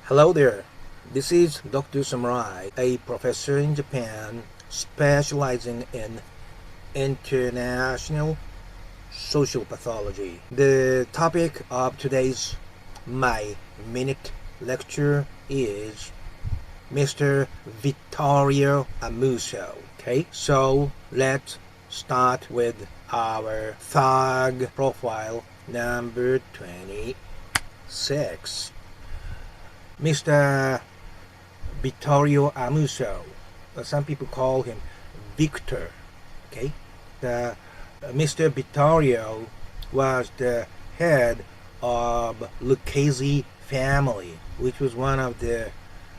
Hello there. This is Dr. Samurai, a professor in Japan specializing in international social pathology. The topic of today's My Minute lecture is Mr. Vittorio Amuso. Okay, so let's start with our thug profile number 26. Mr. Vittorio Amuso. Some people call him Victor. Okay, Mr. Vittorio was the head of Lucchese family, which was one of the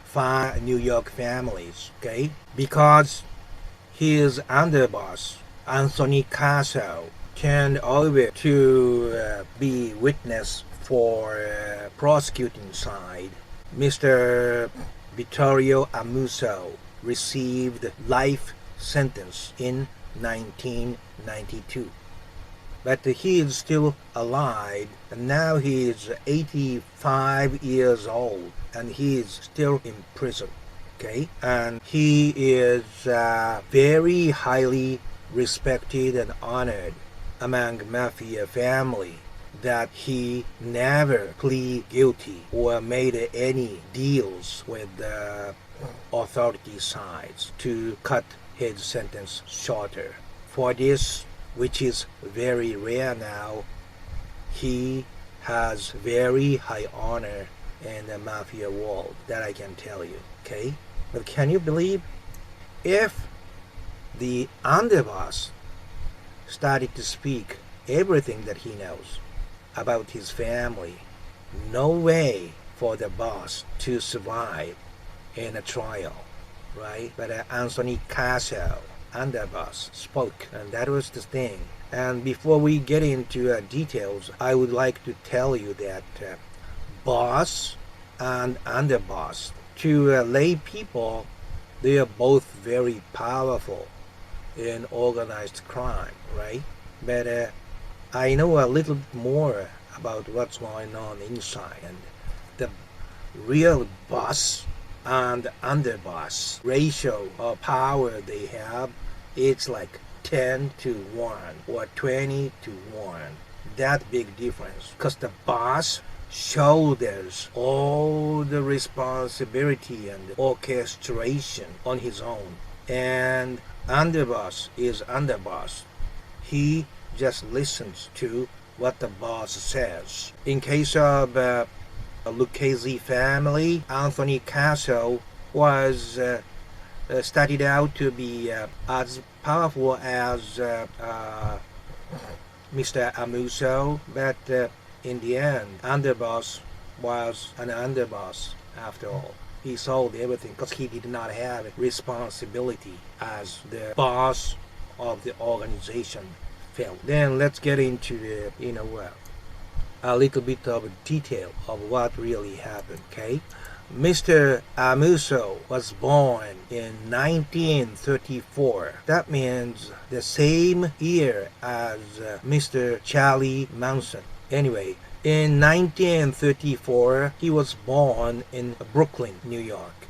5 New York families. Okay, because his underboss Anthony Caso turned over to be witness for prosecuting side. Mr. Vittorio Amuso received life sentence in 1992. But he is still alive, and now he is 85 years old, and he is still in prison. Okay, and he is very highly respected and honored among mafia family, that he never plead guilty or made any deals with the authority sides to cut his sentence shorter. For this, which is very rare now, he has very high honor in the mafia world, that I can tell you. Okay, but can you believe if the underboss started to speak everything that he knows about his family, no way for the boss to survive in a trial, right? But Anthony Caso, underboss, spoke, and that was the thing. And before we get into details, I would like to tell you that boss and underboss, to lay people, they are both very powerful in organized crime, right? But I know a little bit more about what's going on inside, and the real boss and underboss ratio of power they have, it's like 10 to 1 or 20 to 1. That big difference, because the boss shoulders all the responsibility and orchestration on his own, and underboss is underboss. He just listens to what the boss says. In case of Lucchese family, Anthony Caso was started out to be as powerful as Mr. Amuso, but in the end, underboss was an underboss after all. He sold everything because he did not have responsibility as the boss of the organization. Then let's get into the, a little bit of detail of what really happened, okay? Mr. Amuso was born in 1934. That means the same year as Mr. Charlie Manson. Anyway, in 1934, he was born in Brooklyn, New York.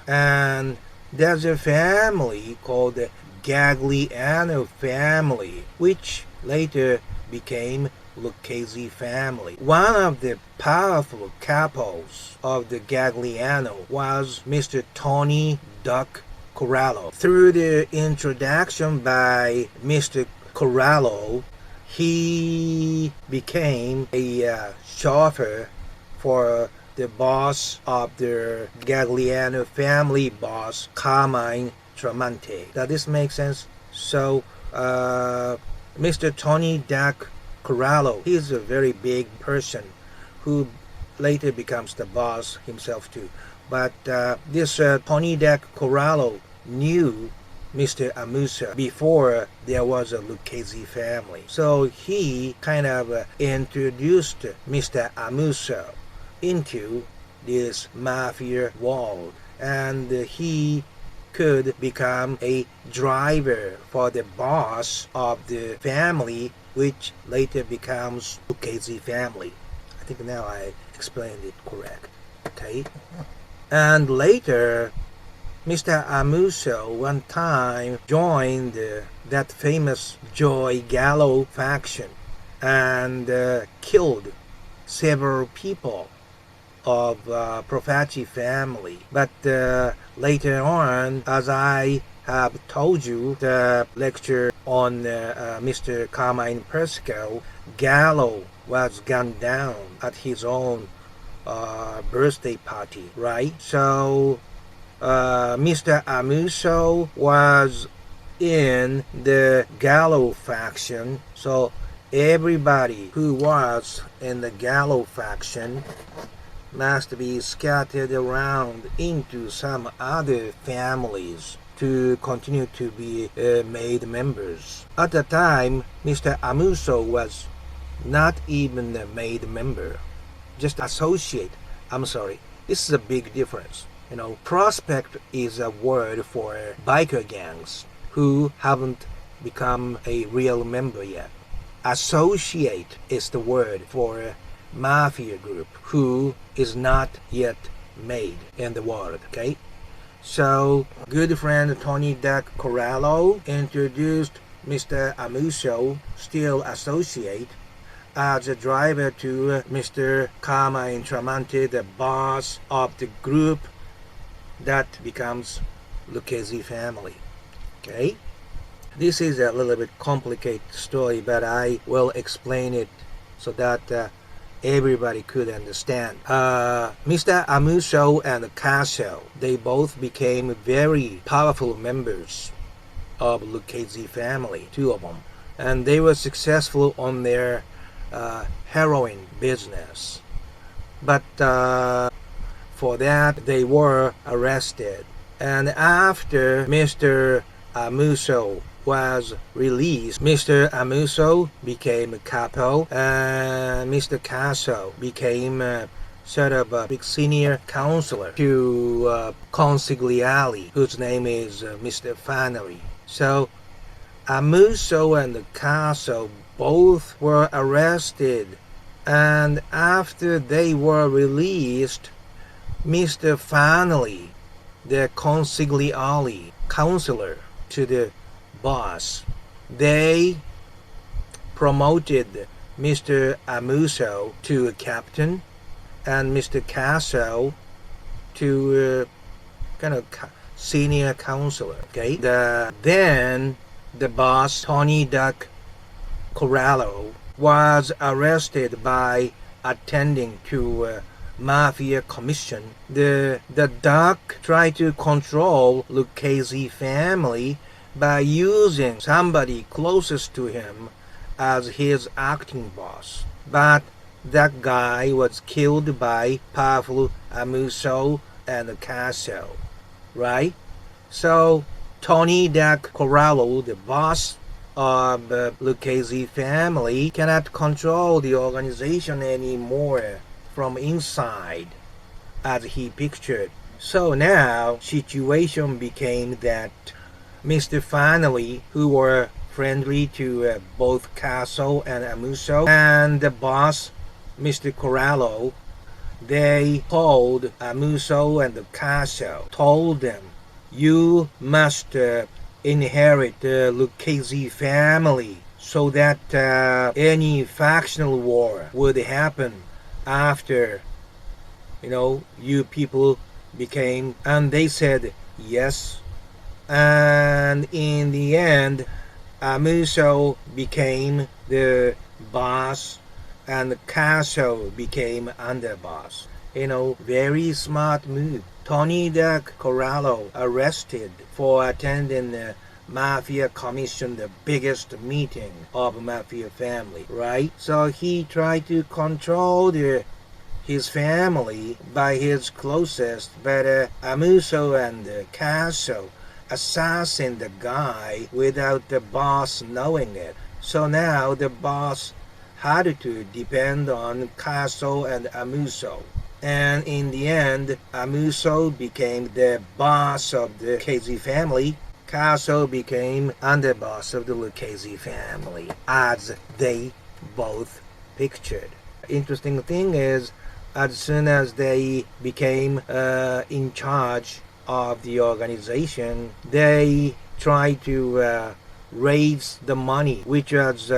And there's a family called the Gagliano family, which later became Lucchese family. One of the powerful capos of the Gagliano was Mr. Tony Duck Corallo. Through the introduction by Mr. Corallo, he became a chauffeur for the boss of the Gagliano family boss, Carmine Tramonte. Does this make sense? So, Mr. Tony Duck Corallo, he's a very big person who later becomes the boss himself too. But this Tony Duck Corallo knew Mr. Amuso before there was a Lucchese family. So he kind of introduced Mr. Amuso into this mafia world, and he could become a driver for the boss of the family, which later becomes Lucchese family. I think now I explained it correct. Okay? And later, Mr. Amuso one time joined that famous Joy Gallo faction and killed several people of Profaci family. But later on, as I have told you, the lecture on Mr. Carmine Persico, Gallo was gunned down at his own birthday party, right? So Mr. Amuso was in the Gallo faction, so everybody who was in the Gallo faction must be scattered around into some other families to continue to be made members. At the time, Mr. Amuso was not even a made member, just associate. I'm sorry, this is a big difference. Prospect is a word for biker gangs who haven't become a real member yet. Associate is the word for a mafia group who is not yet made in the world, okay? So, good friend Tony Duck Corallo introduced Mr. Amuso, still associate, as a driver to Mr. Carmine Tramonte, the boss of the group that becomes Lucchese family. Okay? This is a little bit complicated story, but I will explain it so that everybody could understand. Mr. Amuso and Casso, they both became very powerful members of Lucchese family, two of them. And they were successful on their heroin business. But for that, they were arrested. And after Mr. Amuso was released, Mr. Amuso became a capo, and Mr. Casso became sort of a big senior counselor to Consigliali, whose name is Mr. Fannery. So Amuso and Casso both were arrested, and after they were released, Mr. Fannery, the Consigliali counselor to the boss, they promoted Mr. Amuso to a captain and Mr. Casso to kind of senior counselor. Okay, then the boss, Tony Duck Corallo, was arrested by attending to mafia commission. The Duck tried to control Lucchese family by using somebody closest to him as his acting boss. But that guy was killed by powerful Amuso and Casso, right? So Tony Duck Corallo, the boss of Lucchese family, cannot control the organization anymore from inside as he pictured. So now situation became that Mr. Fannery, who were friendly to both Casso and Amuso, and the boss, Mr. Corallo, they called Amuso and Casso, told them, you must inherit the Lucchese family so that any factional war would happen after, you people became, and they said yes. And in the end, Amuso became the boss and Casso became underboss. Very smart move. Tony Duck Corallo arrested for attending the Mafia Commission, the biggest meeting of Mafia family, right? So he tried to control his family by his closest, but Amuso and Casso assassinated the guy without the boss knowing it. So now the boss had to depend on Casso and Amuso. And in the end, Amuso became the boss of the Lucchese family. Casso became underboss of the Lucchese family, as they both pictured. Interesting thing is, as soon as they became in charge of the organization, they tried to raise the money which was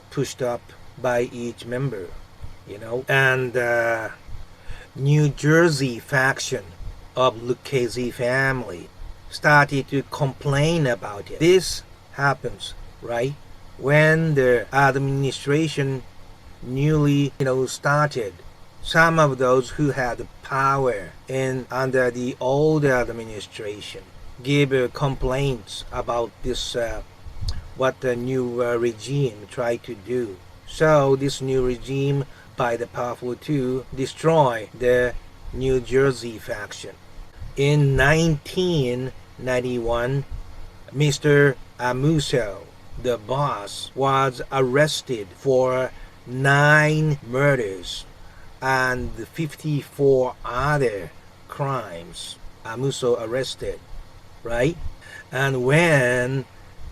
pushed up by each member, and New Jersey faction of Lucchese family started to complain about it. This happens, right, when the administration newly, started. Some of those who had power in under the old administration give complaints about this what the new regime tried to do. So this new regime by the powerful to destroy the New Jersey faction. In 1991, Mr. Amuso, the boss, was arrested for 9 murders and 54 other crimes. Amuso arrested, right? And when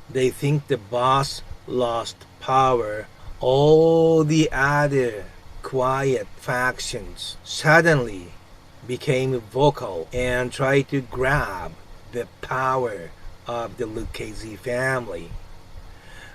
they think the boss lost power, all the other quiet factions suddenly became vocal and tried to grab the power of the Lucchese family.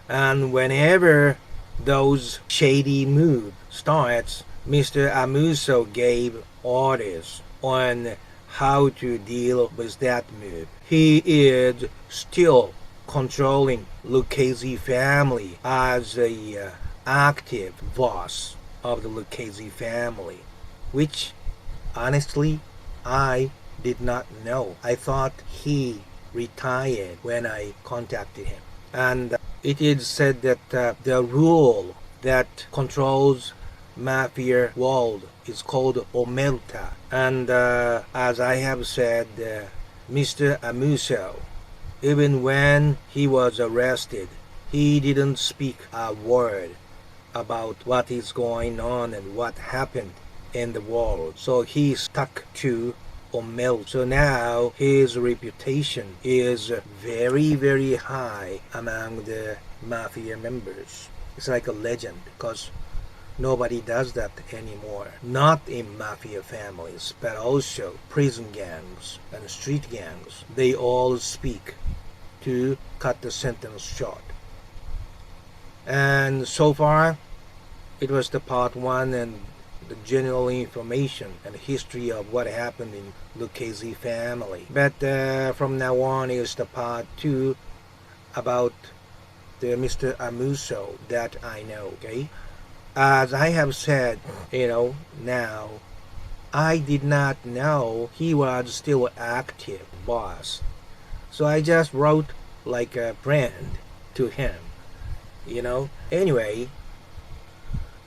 And whenever those shady moves starts, Mr. Amuso gave orders on how to deal with that move. He is still controlling Lucchese family as a active boss of the Lucchese family, which honestly I did not know. I thought he retired when I contacted him. And it is said that the rule that controls mafia world is called Omerta. And as I have said, Mr. Amuso, even when he was arrested, he didn't speak a word about what is going on and what happened in the world. So he stuck to Omerta. So now his reputation is very, very high among the mafia members. It's like a legend because nobody does that anymore. Not in mafia families, but also prison gangs and street gangs. They all speak to cut the sentence short. And so far, it was the part 1 and the general information and history of what happened in Lucchese family. But from now on is the part 2 about the Mr. Amuso that I know, okay? As I have said, now, I did not know he was still active boss. So I just wrote like a friend to him, Anyway,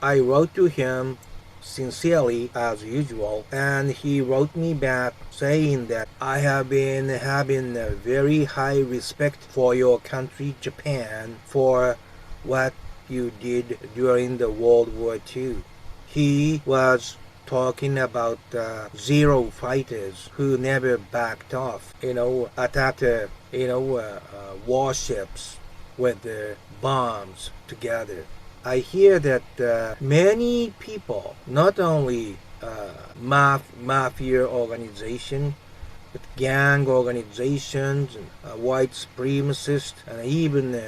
I wrote to him sincerely as usual, and he wrote me back saying that I have been having a very high respect for your country, Japan, for what you did during the World War II. He was talking about Zero fighters who never backed off, attacked, warships with bombs together. I hear that many people, not only mafia organization, but gang organizations and white supremacists and even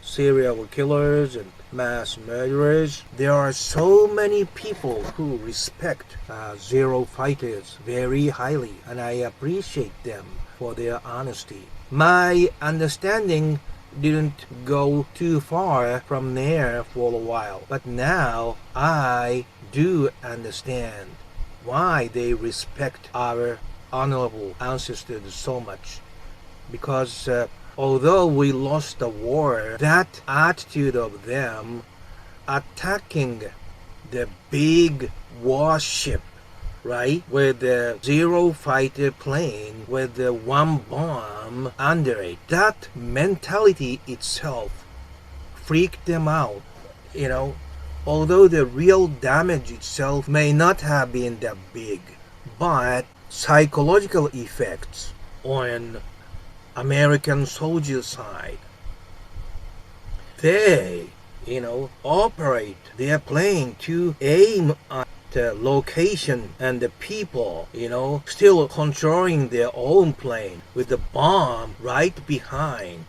serial killers and mass murderers. There are so many people who respect Zero fighters very highly, and I appreciate them for their honesty. My understanding didn't go too far from there for a while, but now I do understand why they respect our honorable ancestors so much. Because although we lost the war, that attitude of them attacking the big warship, right, with the Zero fighter plane with the 1 bomb under it, that mentality itself freaked them out, although the real damage itself may not have been that big, but psychological effects on American soldiers' side. They, operate their plane to aim at location and the people, still controlling their own plane with the bomb right behind.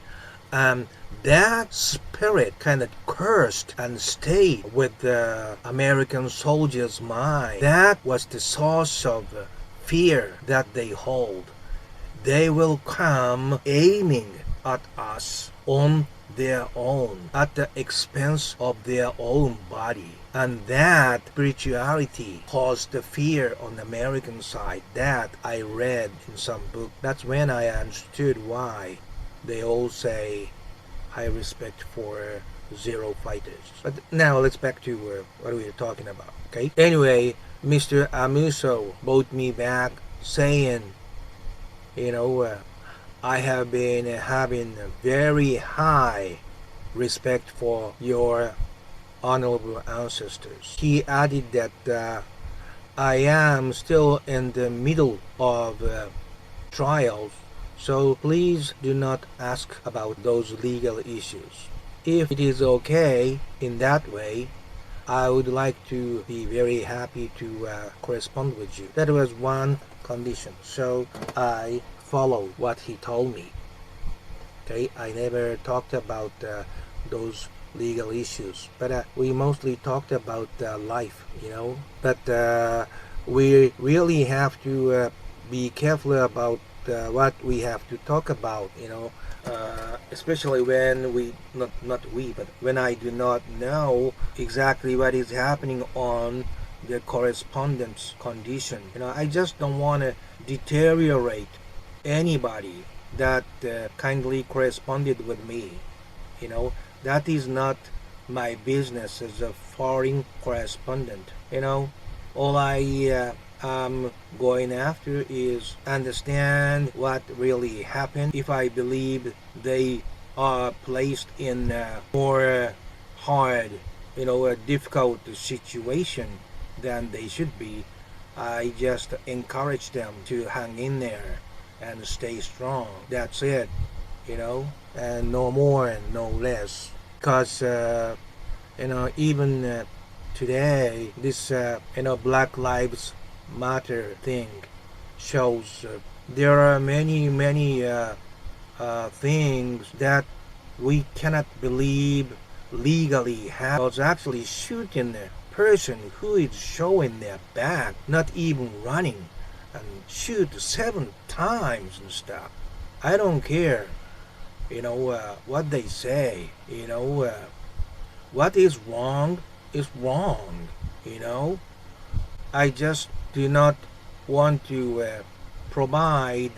That spirit kind of cursed and stayed with the American soldiers' mind. That was the source of fear that they hold. They will come aiming at us on their own, at the expense of their own body. And that spirituality caused the fear on the American side. That I read in some book. That's when I understood why they all say high respect for zero fighters. But now let's back to what we were talking about. Okay. Anyway, Mr. Amuso brought me back saying, I have been having a very high respect for your honorable ancestors. He added that I am still in the middle of trials, so please do not ask about those legal issues. If it is okay in that way, I would like to be very happy to correspond with you. That was one condition. So I followed what he told me. Okay, I never talked about those legal issues, but we mostly talked about life, But we really have to be careful about what we have to talk about, especially when but when I do not know exactly what is happening on the correspondence condition. I just don't want to deteriorate anybody that kindly corresponded with me. That is not my business as a foreign correspondent. All I am going after is understand what really happened. If I believe they are placed in a more hard, a difficult situation than they should be, I just encourage them to hang in there and stay strong. That's it, and no more and no less. Because, even today, this, Black Lives Matter thing shows there are many, many things that we cannot believe legally happen. Because actually shooting a person who is showing their back, not even running, and shoot 7 times and stuff. I don't care, what they say, what is wrong is wrong, I just do not want to provide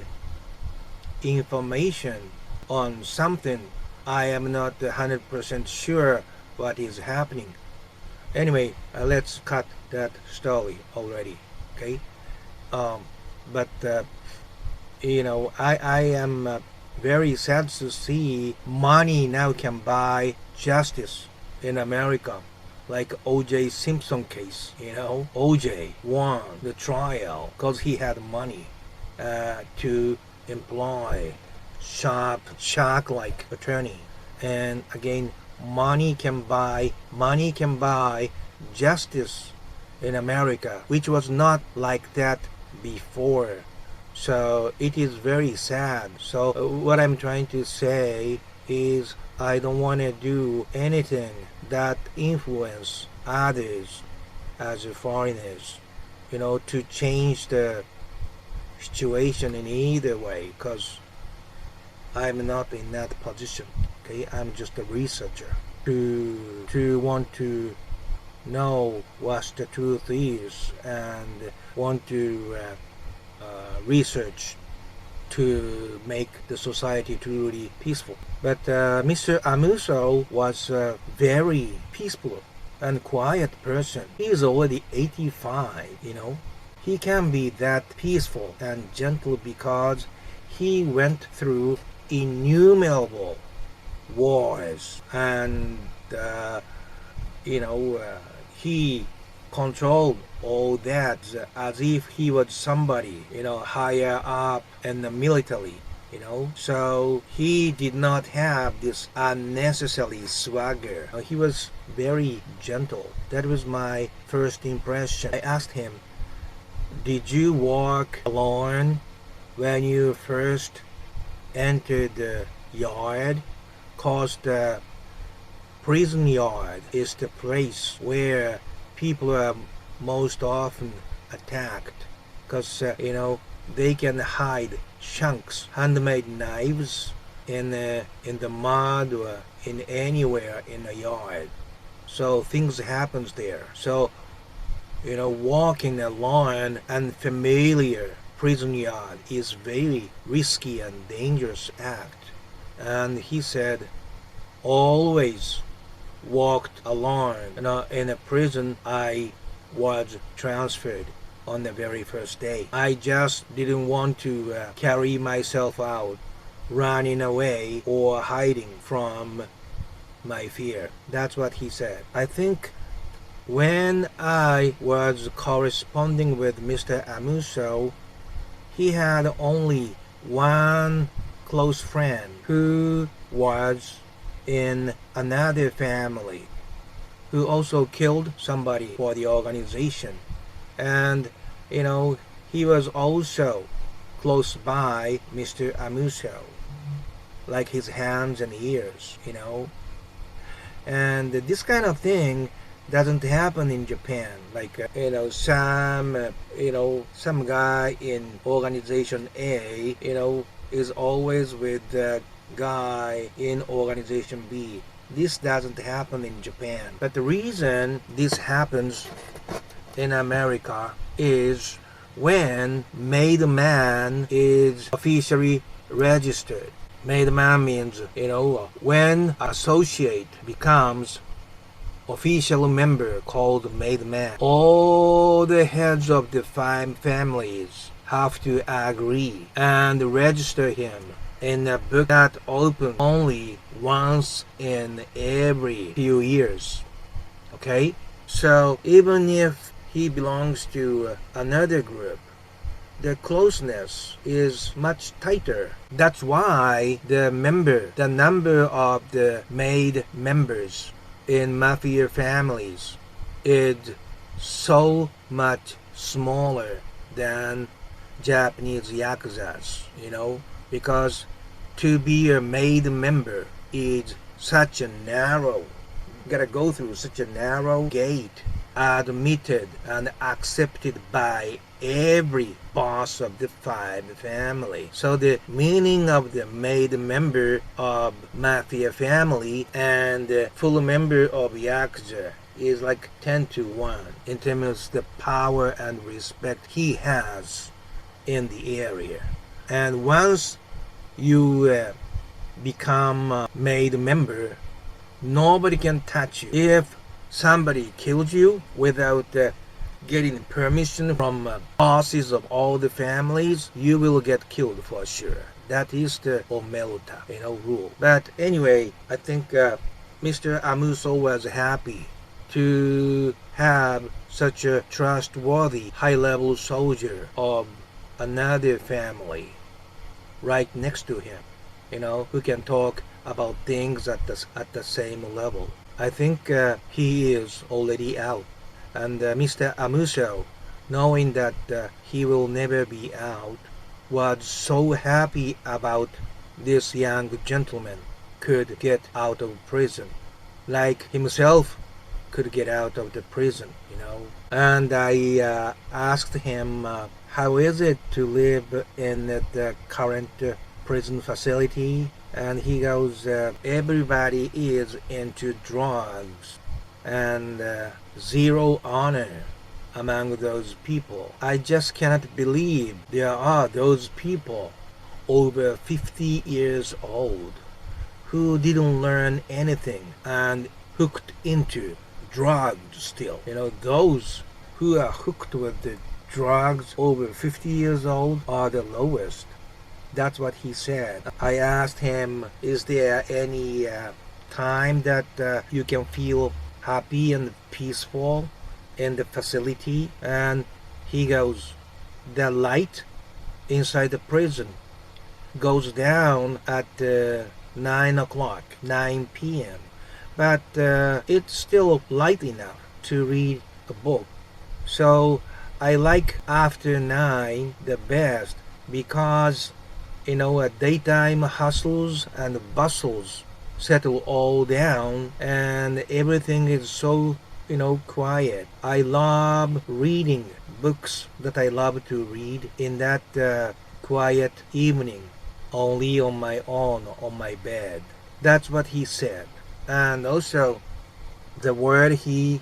information on something I am not 100% sure what is happening. Anyway, let's cut that story already, okay? But I am very sad to see money now can buy justice in America, like O.J. Simpson case. O.J. won the trial because he had money to employ shark-like attorney. And again, money can buy justice in America, which was not like that before. So it is very sad. So what I'm trying to say is I don't want to do anything that influence others as foreigners, to change the situation in either way, because I'm not in that position. Okay, I'm just a researcher to want to know what the truth is and want to research to make the society truly peaceful. But Mr. Amuso was a very peaceful and quiet person. He is already 85, He can be that peaceful and gentle because he went through innumerable wars and, he controlled all that as if he was somebody, higher up in the military. So he did not have this unnecessary swagger. He was very gentle. That was my first impression. I asked him, did you walk alone when you first entered the yard? 'Cause the prison yard is the place where people are most often attacked. Because, they can hide chunks, handmade knives in the mud or in anywhere in the yard. So things happens there. So, walking alone unfamiliar prison yard is very risky and dangerous act. And he said, always walked alone. In a prison I was transferred on the very first day. I just didn't want to carry myself out, running away or hiding from my fear. That's what he said. I think when I was corresponding with Mr. Amuso, he had only one close friend who was in another family, who also killed somebody for the organization. And, he was also close by Mr. Amuso, like his hands and ears. And this kind of thing doesn't happen in Japan. Like, some guy in organization A, is always with the guy in organization B. This doesn't happen in Japan. But the reason this happens in America is when made man is officially registered. Made man means, when associate becomes official member called made man, all the heads of the five families have to agree and register him in a book that opens only once in every few years. Okay? So even if he belongs to another group, the closeness is much tighter. That's why the number of the made members in mafia families is so much smaller than Japanese yakuzas, because to be a made member is such a narrow, gotta go through such a narrow gate, admitted and accepted by every boss of the five family. So the meaning of the made member of mafia family and the full member of yakuza is like 10-1 in terms of the power and respect he has in the area. And once you become a made member, nobody can touch you. If somebody kills you without getting permission from bosses of all the families, you will get killed for sure. That is the Omerta, rule. But anyway, I think Mr. Amuso was happy to have such a trustworthy high-level soldier of another family right next to him, who can talk about things at the same level. I think he is already out. And Mr. Amuso, knowing that he will never be out, was so happy about this young gentleman could get out of prison, like himself could get out of the prison. And I asked him, how is it to live in the current prison facility? And he goes, everybody is into drugs and zero honor among those people. I just cannot believe there are those people over 50 years old who didn't learn anything and hooked into drugs still. Those who are hooked with the drugs over 50 years old are the lowest. That's what he said. I asked him, is there any time that you can feel happy and peaceful in the facility? And he goes, the light inside the prison goes down at 9 o'clock, 9 p.m. But it's still light enough to read a book. So I like after 9 the best because daytime hustles and bustles settle all down and everything is so quiet. I love reading books that I love to read in that quiet evening, only on my own on my bed. That's what he said. And also the word he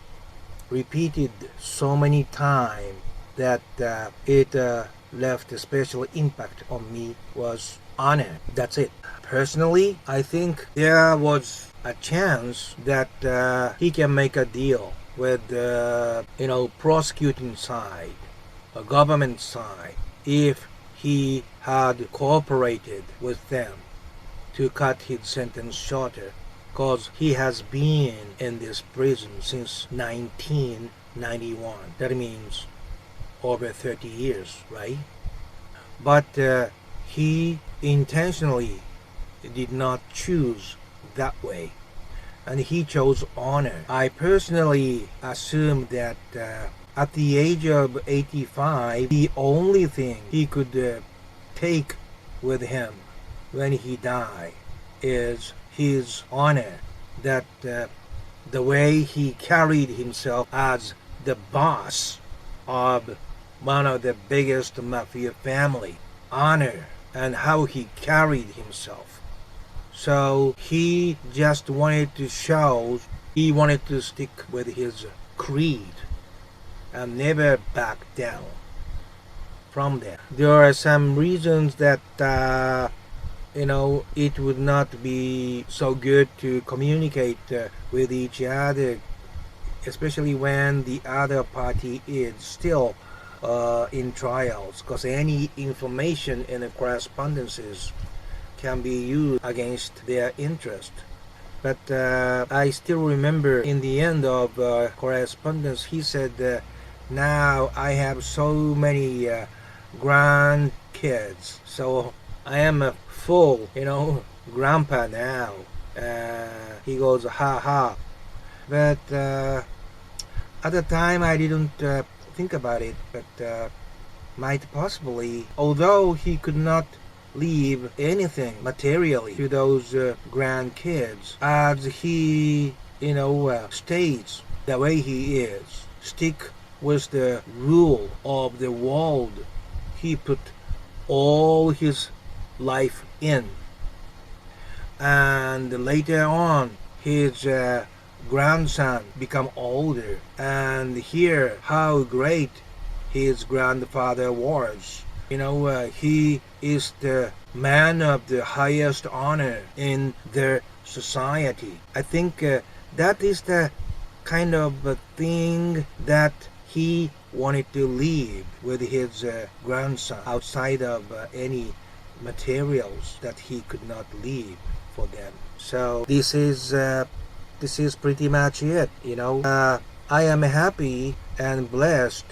repeated so many times that it left a special impact on me was honor. That's it. Personally, I think there was a chance that he can make a deal with prosecuting side, a government side, if he had cooperated with them to cut his sentence shorter, because he has been in this prison since 1991. That means over 30 years, right? But he intentionally did not choose that way, and he chose honor. I personally assume that at the age of 85, the only thing he could take with him when he died is his honor, that the way he carried himself as the boss of one of the biggest mafia family, honor and how he carried himself. So he just wanted to show he wanted to stick with his creed and never back down from there. There are some reasons that it would not be so good to communicate with each other, especially when the other party is still in trials, because any information in the correspondences can be used against their interest. But I still remember in the end of correspondence, he said, now I have so many grandkids, so I am a full, grandpa now. He goes, ha ha. But at the time I didn't think about it, but might possibly, although he could not leave anything materially to those grandkids, as he, stays the way he is, stick with the rule of the world he put all his life in. And later on, his grandson become older and hear how great his grandfather was. He is the man of the highest honor in their society. I think that is the kind of thing that he wanted to leave with his grandson, outside of any materials that he could not leave for them. So this is pretty much it. I am happy and blessed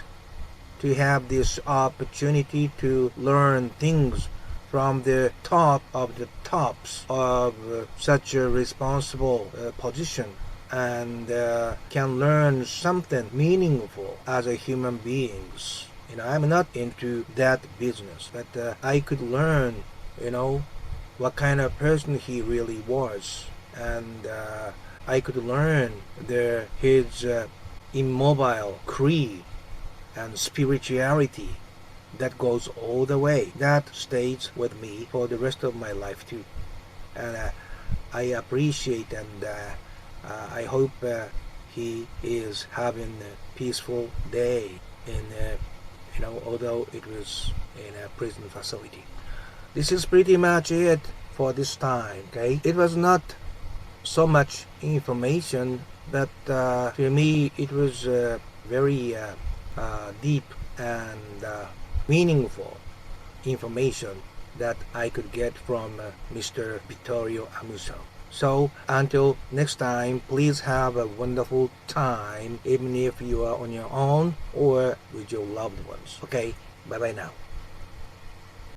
to have this opportunity to learn things from the top of the tops of such a responsible position, and can learn something meaningful as a human beings. I'm not into that business, but I could learn, what kind of person he really was, and I could learn his immobile creed and spirituality that goes all the way. That stays with me for the rest of my life too, and I appreciate and I hope he is having a peaceful day in although it was in a prison facility. This is pretty much it for this time. Okay, it was not so much information, but to me it was very deep and meaningful information that I could get from Mr. Vittorio Amuso. So until next time, please have a wonderful time, even if you are on your own or with your loved ones. Okay, bye bye now.